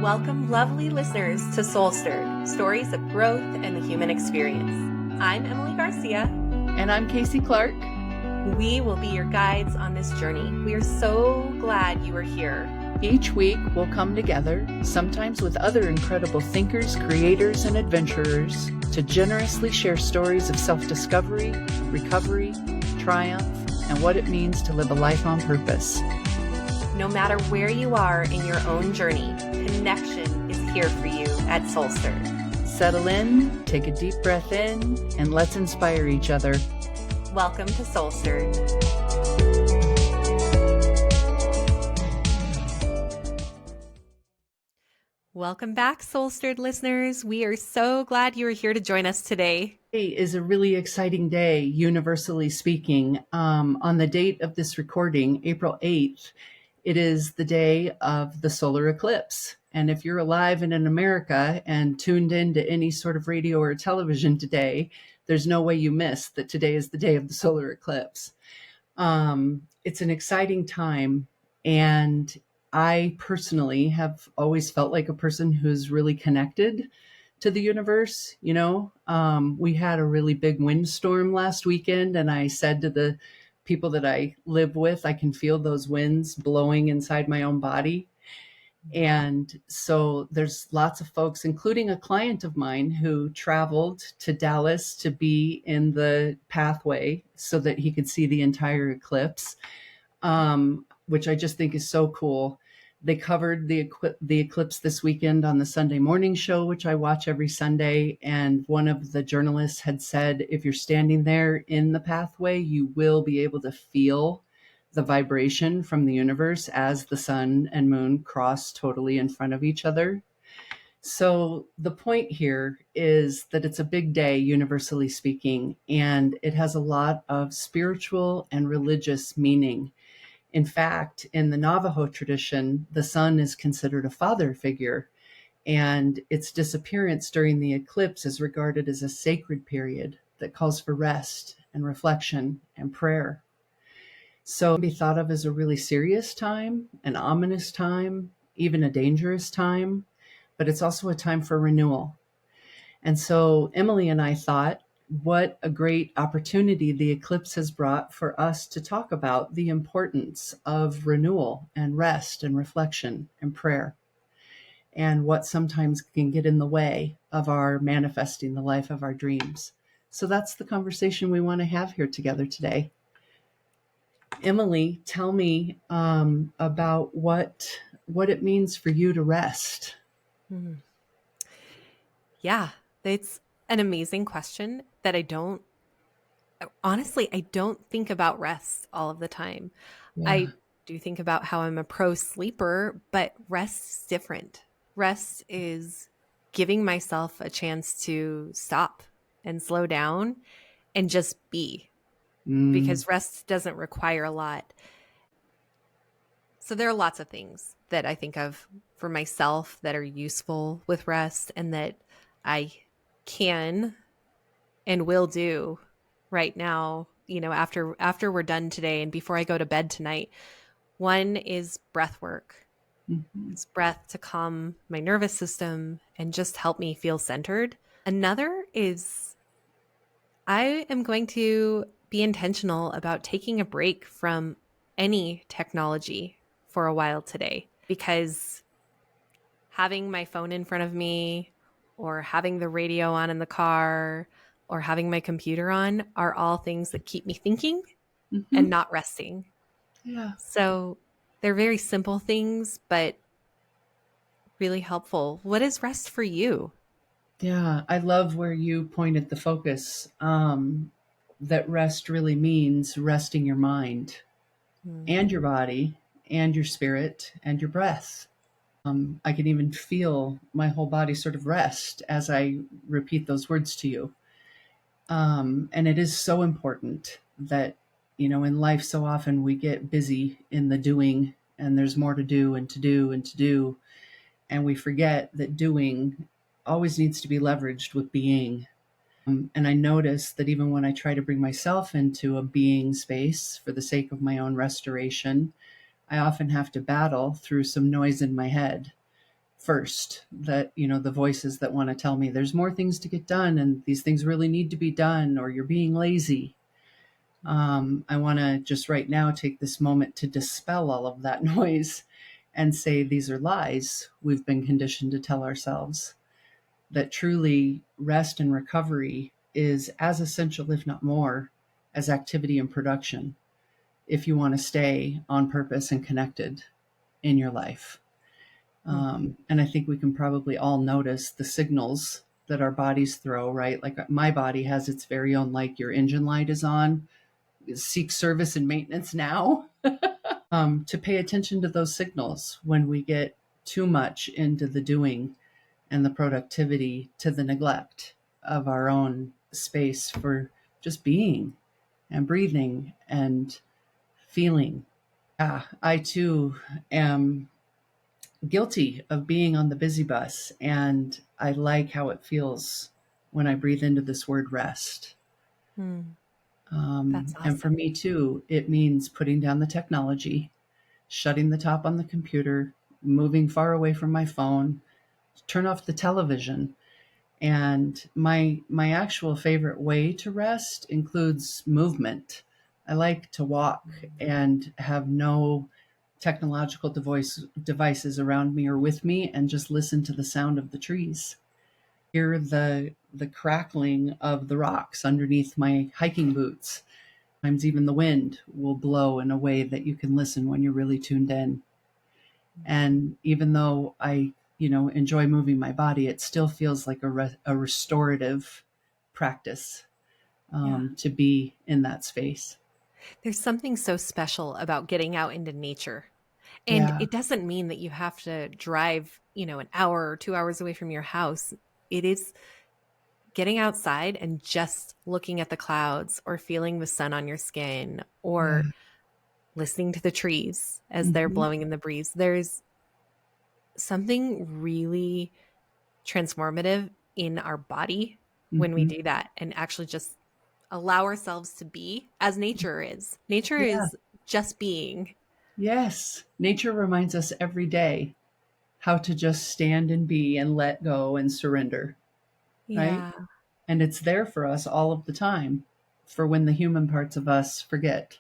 Welcome, lovely listeners, to SoulStirred, stories of growth and the human experience. I'm Emily Garcia. And I'm Kasey Clark. We will be your guides on this journey. We are so glad you are here. Each week, we'll come together, sometimes with other incredible thinkers, creators, and adventurers, to generously share stories of self-discovery, recovery, triumph, and what it means to live a life on purpose. No matter where you are in your own journey, connection is here for you at SoulStirred. Settle in, take a deep breath in, and let's inspire each other. Welcome to SoulStirred. Welcome back, SoulStirred listeners. We are so glad you are here to join us today. Today is a really exciting day, universally speaking. On the date of this recording, April 8th, it is the day of the solar eclipse. And if you're alive and in America and tuned into any sort of radio or television today, there's no way you miss that today is the day of the solar eclipse. It's an exciting time. And I personally have always felt like a person who's really connected to the universe. You know, we had a really big windstorm last weekend, and I said to the people that I live with, I can feel those winds blowing inside my own body. And so there's lots of folks, including a client of mine who traveled to Dallas to be in the pathway so that he could see the entire eclipse, which I just think is so cool. They covered the eclipse this weekend on the Sunday morning show, which I watch every Sunday. And one of the journalists had said, if you're standing there in the pathway, you will be able to feel the vibration from the universe as the sun and moon cross totally in front of each other. So the point here is that it's a big day, universally speaking, and it has a lot of spiritual and religious meaning. In fact, in the Navajo tradition, the sun is considered a father figure, and its disappearance during the eclipse is regarded as a sacred period that calls for rest and reflection and prayer. So it can be thought of as a really serious time, an ominous time, even a dangerous time, but it's also a time for renewal. And so Emily and I thought, what a great opportunity the eclipse has brought for us to talk about the importance of renewal and rest and reflection and prayer, and what sometimes can get in the way of our manifesting the life of our dreams. So that's the conversation we want to have here together today. Emily, tell me about what it means for you to rest. Yeah, it's an amazing question that I don't think about rest all of the time. Yeah. I do think about how I'm a pro sleeper, but rest is different. Rest is giving myself a chance to stop and slow down and just be, because rest doesn't require a lot. So there are lots of things that I think of for myself that are useful with rest and that I can and will do right now, you know, after we're done today and before I go to bed tonight. One is breath work. Mm-hmm. It's breath to calm my nervous system and just help me feel centered. Another is I am going to be intentional about taking a break from any technology for a while today, because having my phone in front of me or having the radio on in the car or having my computer on are all things that keep me thinking and not resting. Yeah. So they're very simple things, but really helpful. What is rest for you? Yeah, I love where you pointed the focus, that rest really means resting your mind and your body and your spirit and your breath. I can even feel my whole body sort of rest as I repeat those words to you. And it is so important that, you know, in life, so often we get busy in the doing, and there's more to do and to do and to do. And we forget that doing always needs to be leveraged with being. And I notice that even when I try to bring myself into a being space for the sake of my own restoration, I often have to battle through some noise in my head, first, that, the voices that want to tell me there's more things to get done and these things really need to be done, or you're being lazy. I want to just right now take this moment to dispel all of that noise and say these are lies we've been conditioned to tell ourselves. That truly rest and recovery is as essential, if not more, as activity and production, if you want to stay on purpose and connected in your life. And I think we can probably all notice the signals that our bodies throw, right? Like my body has its very own, like your engine light is on, seek service and maintenance now. To pay attention to those signals when we get too much into the doing and the productivity to the neglect of our own space for just being and breathing and feeling. Yeah, I too am guilty of being on the busy bus, and I like how it feels when I breathe into this word rest. That's And for awesome. me too, it means putting down the technology, shutting the top on the computer, moving far away from my phone, turn off the television. And my actual favorite way to rest includes movement. I like to walk and have no technological devices around me or with me, and just listen to the sound of the trees. Hear the crackling of the rocks underneath my hiking boots. Sometimes even the wind will blow in a way that you can listen when you're really tuned in. And even though I, enjoy moving my body, it still feels like a restorative practice, Yeah. to be in that space. There's something so special about getting out into nature. And Yeah. it doesn't mean that you have to drive, an hour or 2 hours away from your house. It is getting outside and just looking at the clouds or feeling the sun on your skin Yeah. or listening to the trees as they're Hmm. blowing in the breeze. There's something really transformative in our body when we Hmm. do that and actually just allow ourselves to be as nature is. Nature Yeah. is just being. Yes. Nature reminds us every day how to just stand and be and let go and surrender, right? Yeah. And it's there for us all of the time, for when the human parts of us forget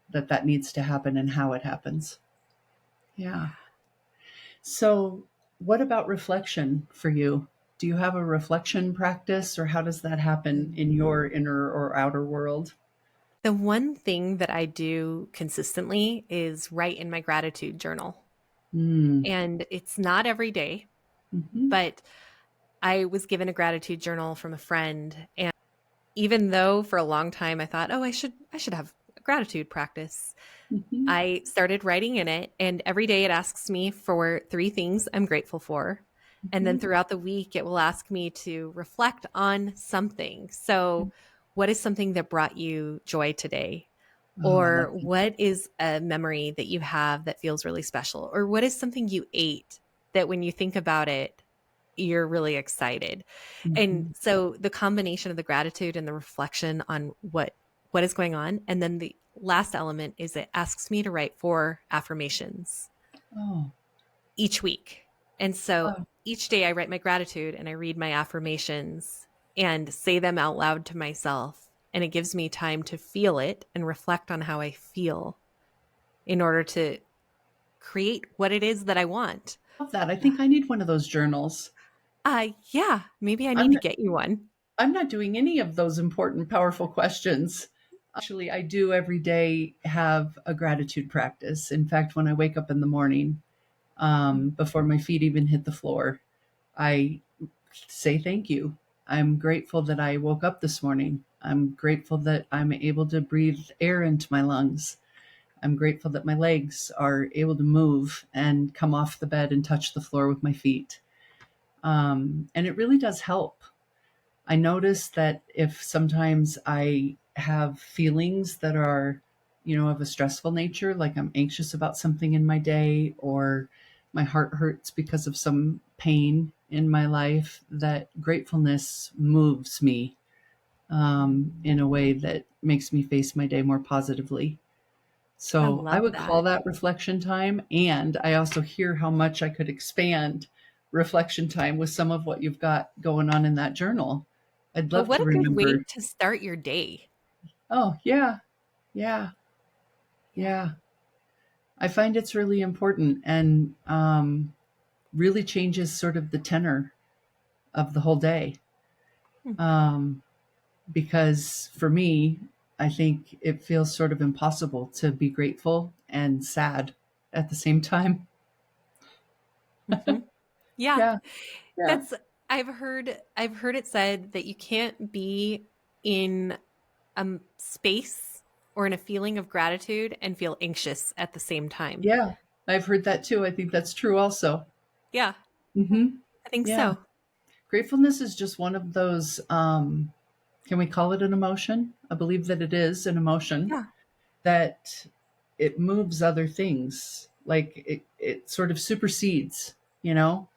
that needs to happen and how it happens. Yeah. Yeah. So, what about reflection for you? Do you have a reflection practice, or how does that happen in your inner or outer world? The one thing that I do consistently is write in my gratitude journal. Mm. And it's not every day, Hmm. but I was given a gratitude journal from a friend. And even though for a long time I thought, oh, I should have a gratitude practice, Hmm. I started writing in it. And every day it asks me for 3 things I'm grateful for. And then Hmm. throughout the week, it will ask me to reflect on something. So, what is something that brought you joy today? Oh, I Or love that. what is a memory that you have that feels really special? Or what is something you ate that when you think about it, you're really excited? And Hmm. so the combination of the gratitude and the reflection on what is going on, and then the last element is it asks me to write 4 affirmations Oh, each week. And so oh, each day I write my gratitude and I read my affirmations and say them out loud to myself. And it gives me time to feel it and reflect on how I feel in order to create what it is that I want. love that. I think I need one of those journals. Yeah, maybe I need I'm to not, get you one. I'm not doing any of those important, powerful questions. Actually, I do every day have a gratitude practice. In fact, when I wake up in the morning, before my feet even hit the floor, I say thank you. I'm grateful that I woke up this morning. I'm grateful that I'm able to breathe air into my lungs. I'm grateful that my legs are able to move and come off the bed and touch the floor with my feet. And it really does help. I notice that if sometimes I have feelings that are, of a stressful nature, like I'm anxious about something in my day, or my heart hurts because of some pain in my life, that gratefulness moves me, in a way that makes me face my day more positively. I So I love would call that. that reflection time. And I also hear how much I could expand reflection time with some of what you've got going on in that journal. I'd But love what to a good way remember. to start your day. Oh, yeah, yeah, Yeah. yeah. I find it's really important and really changes sort of the tenor of the whole day. Hmm. Um, because for me, I think it feels sort of impossible to be grateful and sad at the same time. Mhm. Yeah. Yeah, yeah, That's I've heard it said that you can't be in a space or in a feeling of gratitude and feel anxious at the same time. yeah. I've heard that too. I think that's true also. Yeah, Hmm. I think Yeah. so. Gratefulness is just one of those, can we call it an emotion? I believe that it is an emotion Yeah. that it moves other things. Like it sort of supersedes, you know,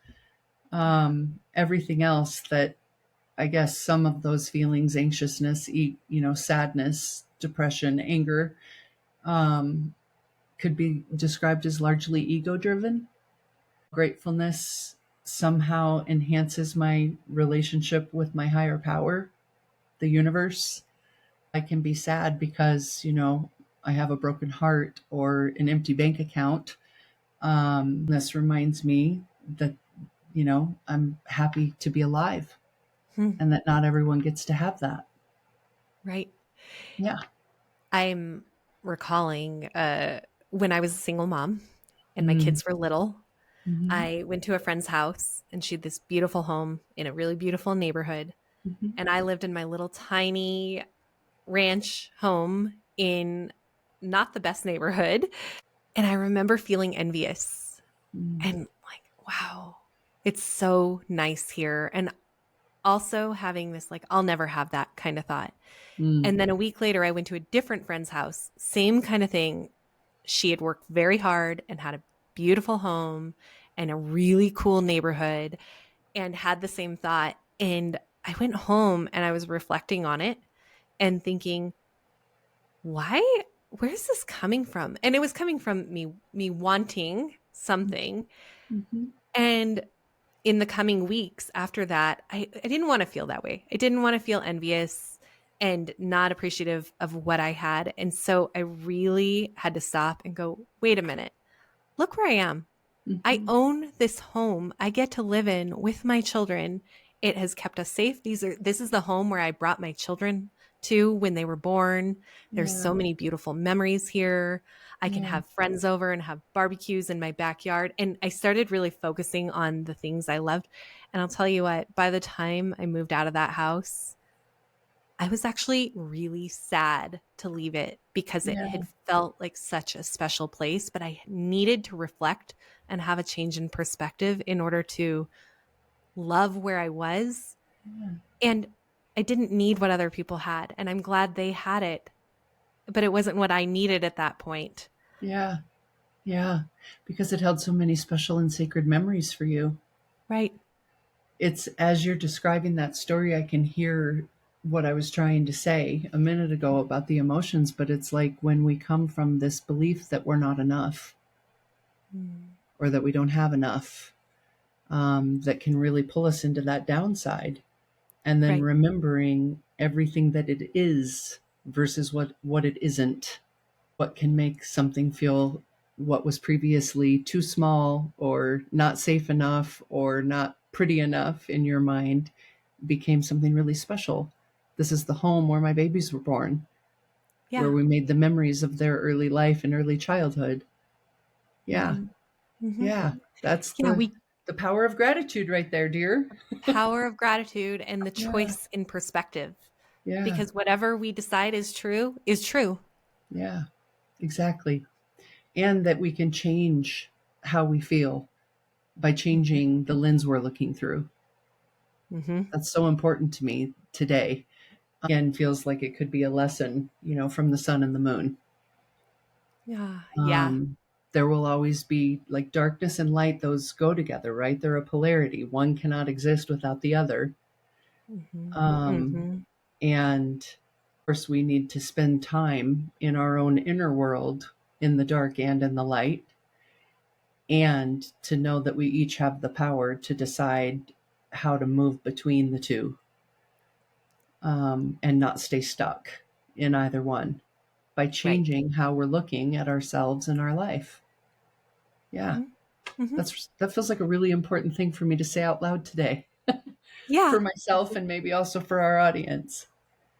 Yeah. everything else that I guess some of those feelings, anxiousness, sadness, depression, anger, um, could be described as largely ego driven. Gratefulness somehow enhances my relationship with my higher power, the universe. I can be sad because, I have a broken heart or an empty bank account. This reminds me that, I'm happy to be alive Hmm. and that not everyone gets to have that. Right. Yeah. I'm recalling when I was a single mom and my Mm. kids were little. Hmm. I went to a friend's house and she had this beautiful home in a really beautiful neighborhood. Hmm. And I lived in my little tiny ranch home in not the best neighborhood. And I remember feeling envious Mm. and like, wow, it's so nice here. And also having this, like, I'll never have that kind of thought. Mm. And then a week later, I went to a different friend's house, same kind of thing. She had worked very hard and had a beautiful home and a really cool neighborhood and had the same thought. And I went home and I was reflecting on it and thinking, why? Where's this coming from? And it was coming from me wanting something. Hmm. And in the coming weeks after that, I didn't want to feel that way. I didn't want to feel envious and not appreciative of what I had. And so I really had to stop and go, wait a minute, look where I am. I Hmm. own this home I get to live in with my children. It has kept us safe. This is the home where I brought my children to when they were born. There's Yeah. so many beautiful memories here. I can Yeah. have friends over and have barbecues in my backyard. And I started really focusing on the things I loved. And I'll tell you what, by the time I moved out of that house, I was actually really sad to leave it because it Yeah. had felt like such a special place, but I needed to reflect and have a change in perspective in order to love where I was. Yeah. And I didn't need what other people had, and I'm glad they had it, but it wasn't what I needed at that point. Yeah. Yeah. Because it held so many special and sacred memories for you. Right. It's as you're describing that story, I can hear what I was trying to say a minute ago about the emotions, but it's like when we come from this belief that we're not enough Mm. or that we don't have enough, that can really pull us into that downside. And then Right. remembering everything that it is versus what it isn't, what can make something feel what was previously too small or not safe enough or not pretty enough in your mind became something really special. This is the home where my babies were born, where Yeah. we made the memories of their early life and early childhood. Yeah. Hmm. Hmm. Yeah. That's Yeah. the power of gratitude right there, dear. Power of gratitude and the Yeah. choice in perspective, Yeah. because whatever we decide is true is true. Yeah. Exactly. And that we can change how we feel by changing the lens we're looking through. Hmm. That's so important to me today. Again, feels like it could be a lesson, from the sun and the moon. Yeah. Yeah. Um, there will always be like darkness and light, those go together, right? They're a polarity. One cannot exist without the other. Hmm. Um, Hmm. and of course, we need to spend time in our own inner world, in the dark and in the light, and to know that we each have the power to decide how to move between the two, and not stay stuck in either one by Right. changing how we're looking at ourselves and our life. Yeah, Mhm. Mhm. that feels like a really important thing for me to say out loud today Yeah. for myself and maybe also for our audience.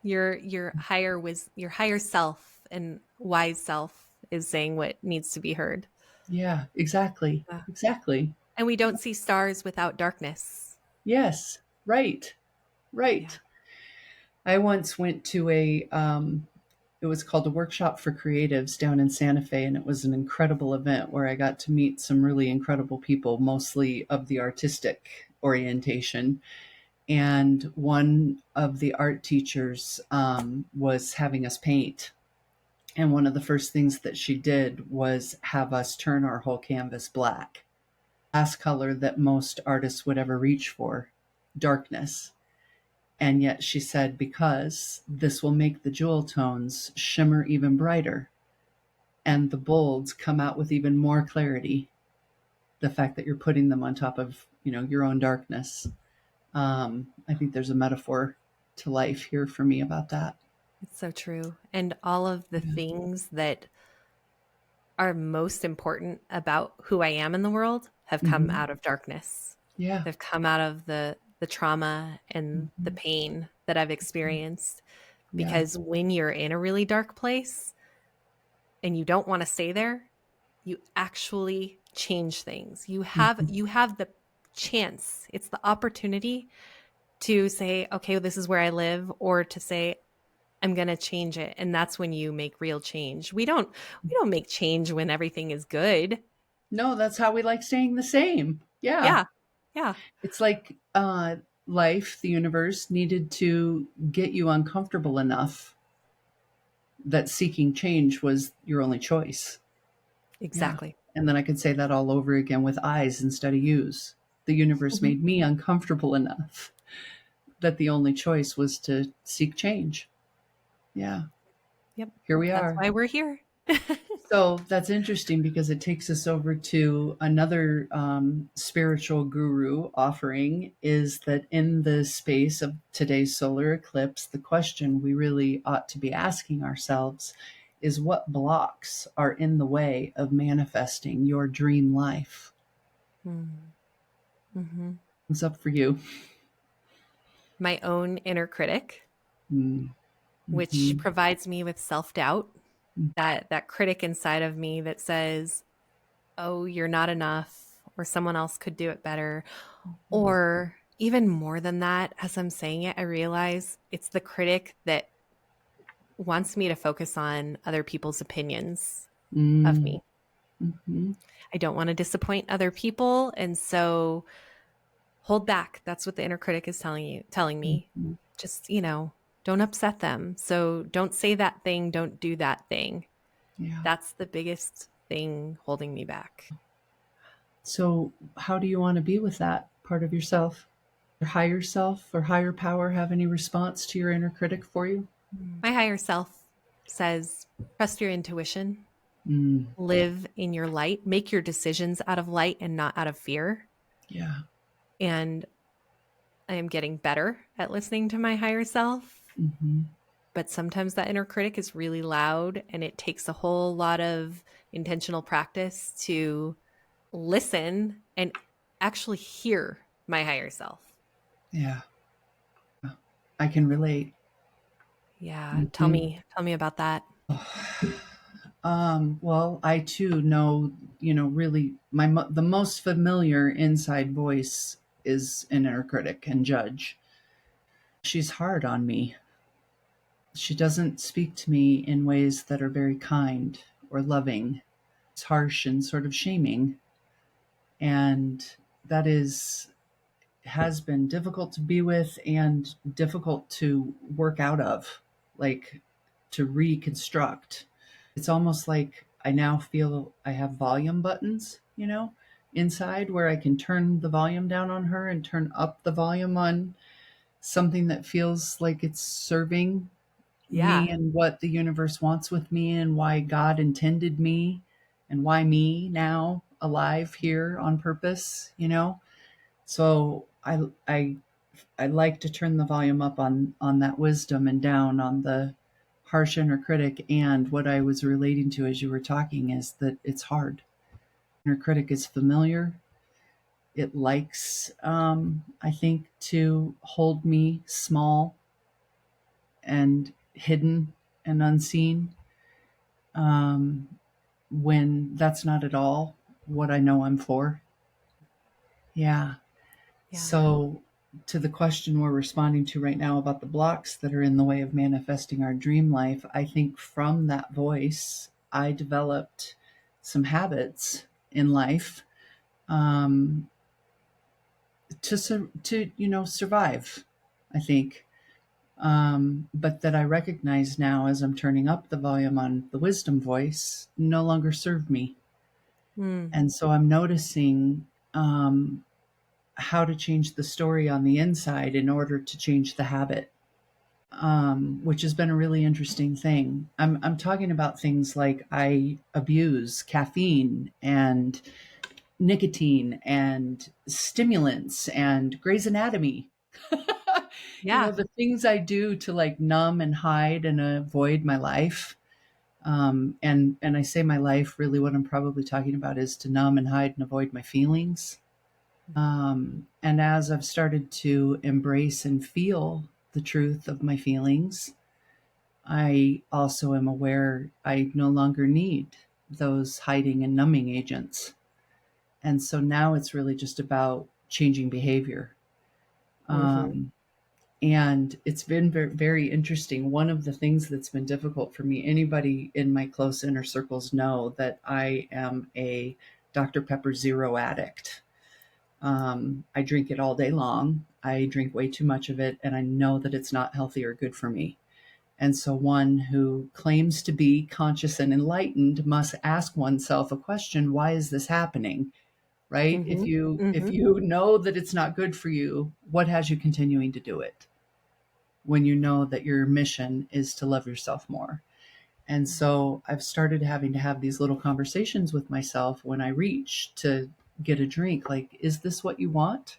Your higher self and wise self is saying what needs to be heard. Yeah, exactly. Yeah. Exactly. And we don't see stars without darkness. Yes. Right. Yeah. Right. I once went to it was called a workshop for creatives down in Santa Fe, and it was an incredible event where I got to meet some really incredible people, mostly of the artistic orientation. And one of the art teachers was having us paint. And one of the first things that she did was have us turn our whole canvas black. Last color that most artists would ever reach for, darkness. And yet she said, because this will make the jewel tones shimmer even brighter and the bolds come out with even more clarity. The fact that you're putting them on top of, your own darkness. I think there's a metaphor to life here for me about that. It's so true. And all of the Yeah. things that are most important about who I am in the world have come Mm-hmm. out of darkness. Yeah. They've come out of the trauma and the Mm-hmm. pain that I've experienced. Yeah. Because when you're in a really dark place and you don't want to stay there, you actually change things. Mm-hmm. You have the chance. It's the opportunity to say, okay, this is where I live, or to say, I'm going to change it. And that's when you make real change. We don't make change when everything is good. No, that's how we like staying the same. Yeah. Yeah. Yeah. It's like life, the universe needed to get you uncomfortable enough that seeking change was your only choice. Yeah. Exactly. And then I could say that all over again with eyes instead of U's. The universe Mhm. made me uncomfortable enough that the only choice was to seek change. Yeah. Yep. Here we That's are. why we're here. So that's interesting because it takes us over to another spiritual guru offering is that in the space of today's solar eclipse, the question we really ought to be asking ourselves is what blocks are in the way of manifesting your dream life? Mm-hmm. What's up for you? My own inner critic, Mm-hmm. which provides me with self-doubt, that critic inside of me that says, "Oh, you're not enough," or someone else could do it better. Or even more than that, as I'm saying it, I realize it's the critic that wants me to focus on other people's opinions of Mm-hmm. me. I don't want to disappoint other people, and so hold back. That's what the inner critic is telling me. Mm-hmm. Just, don't upset them. So don't say that thing, don't do that thing. Yeah. That's the biggest thing holding me back. So, how do you want to be with that part of yourself? Your higher self or higher power have any response to your inner critic for you? My higher self says, trust your intuition, Mm, live in your light, make your decisions out of light and not out of fear. yeah. And I am getting better at listening to my higher self. Mm-hmm. But sometimes that inner critic is really loud, and it takes a whole lot of intentional practice to listen and actually hear my higher self. Yeah. I can relate. Yeah, Mm-hmm. tell me about that. Well, I too know, really the most familiar inside voice is an inner critic and judge. She's hard on me. She doesn't speak to me in ways that are very kind or loving. It's harsh and sort of shaming. And that has been difficult to be with and difficult to work out of, like to reconstruct. It's almost like I now feel I have volume buttons, inside where I can turn the volume down on her and turn up the volume on something that feels like it's serving me Yeah. and what the universe wants with me and why God intended me and why me now alive here on purpose, you know? So I like to turn the volume up on that wisdom and down on the harsh inner critic. And what I was relating to as you were talking is that it's hard. Inner critic is familiar. It likes, I think, to hold me small and hidden and unseen, um, when that's not at all what I know I'm for. Yeah. Yeah. So, to the question we're responding to right now about the blocks that are in the way of manifesting our dream life, I think from that voice, I developed some habits in life, um, to survive. I think, but that I recognize now as I'm turning up the volume on the wisdom voice no longer serve me, Mm. and so I'm noticing. How to change the story on the inside in order to change the habit, which has been a really interesting thing. I'm talking about things like I abuse caffeine and nicotine and stimulants and Grey's Anatomy. Yeah. The things I do to like numb and hide and avoid my life. And I say my life, really what I'm probably talking about is to numb and hide and avoid my feelings. And as I've started to embrace and feel the truth of my feelings, I also am aware I no longer need those hiding and numbing agents. And so now it's really just about changing behavior. Mm-hmm. Um, and it's been very, very interesting. One of the things that's been difficult for me, anybody in my close inner circles know that I am a Dr. Pepper Zero addict. I drink it all day long. I drink way too much of it, and I know that it's not healthy or good for me. And so, one who claims to be conscious and enlightened must ask oneself a question: Why is this happening? Right? If Mm-hmm. you if Mm-hmm. you know that it's not good for you, what has you continuing to do it? When you know that your mission is to love yourself more. And so I've started having to have these little conversations with myself when I reach to get a drink. Like, is this what you want?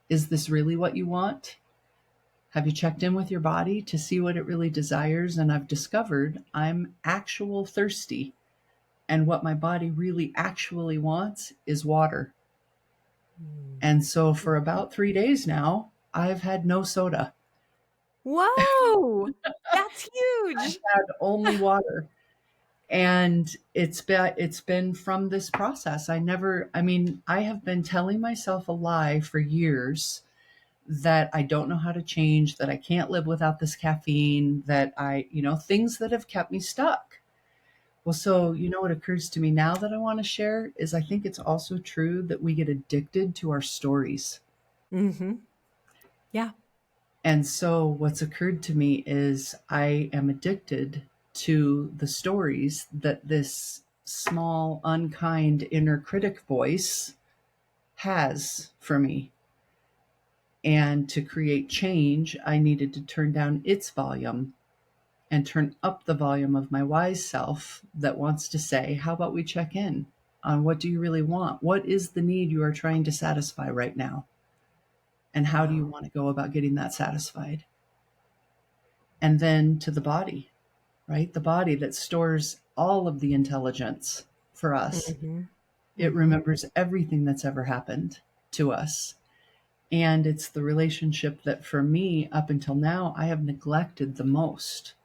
Is this really what you want? Have you checked in with your body to see what it really desires? And I've discovered I'm actual thirsty. And what my body really actually wants is water. And so for Mm-hmm. about 3 days now, I've had no soda. Whoa, that's I've huge. had only water. And it's been from this process. I have been telling myself a lie for years that I don't know how to change, that I can't live without this caffeine, that things that have kept me stuck. Well, so what occurs to me now that I want to share is I think it's also true that we get addicted to our stories. Mm-hmm. Yeah. And so what's occurred to me is I am addicted to the stories that this small, unkind inner critic voice has for me. And to create change, I needed to turn down its volume and turn up the volume of my wise self that wants to say, how about we check in on what do you really want? What is the need you are trying to satisfy right now? And how do you Wow. want to go about getting that satisfied? And then to the body, right? The body that stores all of the intelligence for us. Mm-hmm. It Mm-hmm. remembers everything that's ever happened to us. And it's the relationship that for me, up until now, I have neglected the most.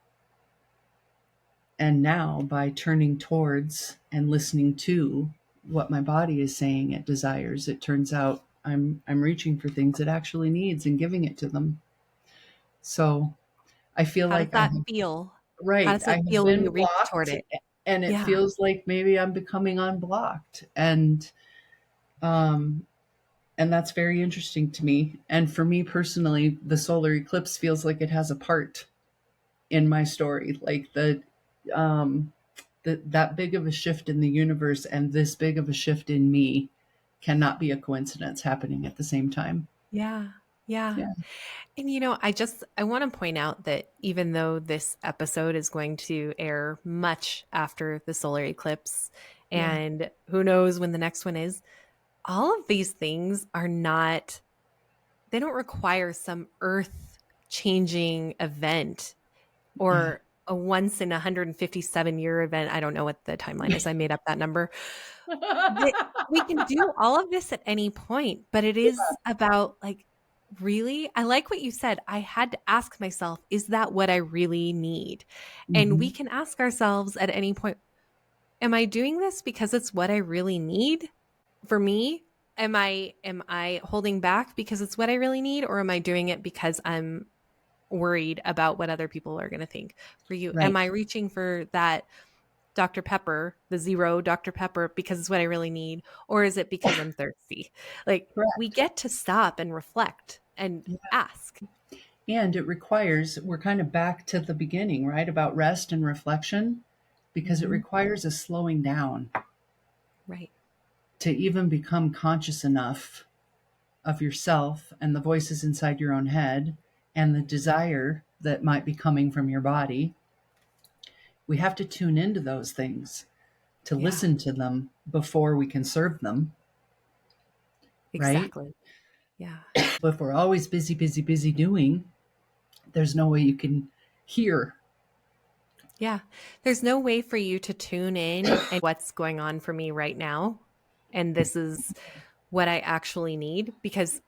And now, by turning towards and listening to what my body is saying it desires, it turns out I'm reaching for things it actually needs and giving it to them. So I feel How does like I that have, feel? How right, does I it have feel when been you reach toward blocked, it? and it Yeah. feels like maybe I'm becoming unblocked. Um, and that's very interesting to me. And for me personally, the solar eclipse feels like it has a part in my story, like um, that big of a shift in the universe and this big of a shift in me cannot be a coincidence happening at the same time. Yeah. Yeah. Yeah. And I want to point out that even though this episode is going to air much after the solar eclipse, Yeah. and who knows when the next one is, all of these things they don't require some earth changing event Yeah. or a once in 157-year event. I don't know what the timeline is. I made up that number. That we can do all of this at any point, but it is about like, really? I like what you said. I had to ask myself, is that what I really need? And we Hmm. can ask ourselves at any point, am I doing this because it's what I really need for me? Am I holding back because it's what I really need, or am I doing it because I'm worried about what other people are going to think? For you, am Right. I reaching for that Dr. Pepper, the zero Dr. Pepper, because it's what I really need? Or is it because I'm thirsty? Like, we Correct. get to stop and reflect and Yeah. ask. And it requires, we're kind of back to the beginning, right? About rest and reflection, because it Mm-hmm. requires a slowing down Right. to even become conscious enough of yourself and the voices inside your own head and the desire that might be coming from your body. We have to tune into those things to Yeah, listen to them before we can serve them, right? exactly. Yeah. But if we're always busy, busy, busy doing, there's no way you can hear. Yeah. There's no way for you to tune in and what's going on for me right now. And this is what I actually need, because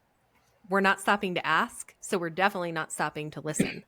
we're not stopping to ask. So we're definitely not stopping to listen.